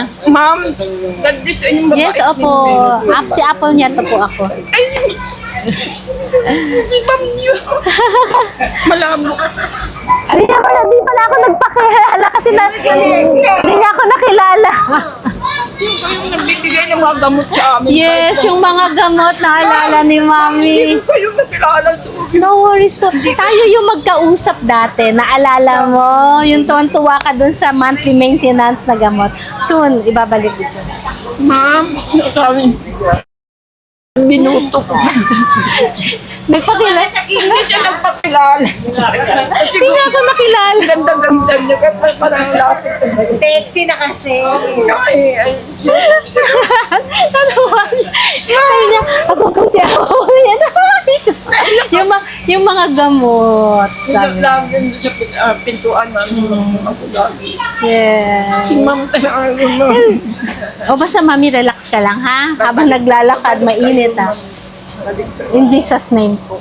na. Ma'am, God bless sa inyong babae. Yes, opo. Si Apple niya to po ako. Ay, si ma'am niyo. Malabo. Di pala ako nagpakilala kasi hindi niya ako nakilala. Kayong nagbibigay ng mga gamot sa amin. Yes, yung mga gamot naalala ni Mami. Hindi ko kayong nakilala sa akin. No worries po. Tayo yung magkausap dati. Naalala mo? Yung tuwan-tuwa ka dun sa monthly maintenance na gamot. Soon, ibabalik dito. Ma'am, sabi, binuto ko. Nagpakilala. Hindi siya nagpakilala. Kasi Hindi nga ako nakilala. ganda-ganda niya. Kaya parang lapit. Sexy na kasi. Ay, Taluan. Sabi niya, ako kasi ako. Yung mga gamot. Sabi niya. lagi yun sa pintuan namin. Ako lagi. Yes. Si ma'am talaga ma'am. O basta Mami, relax ka lang ha? Habang naglalakad, mainit ha. In Jesus' name po.